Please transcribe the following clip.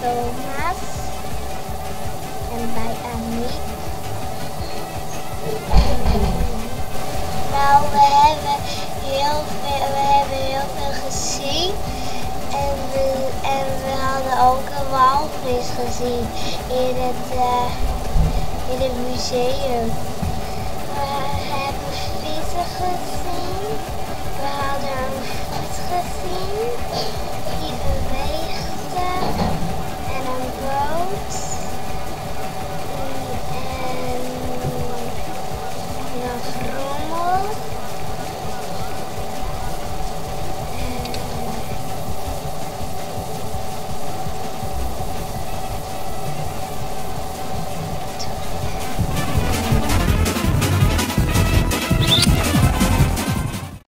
Thomas en bij Aniek. Nou, we hebben heel veel gezien en we hadden ook een walvis gezien in het museum. We hebben vissen gezien, we hadden een vis gezien die beweegde.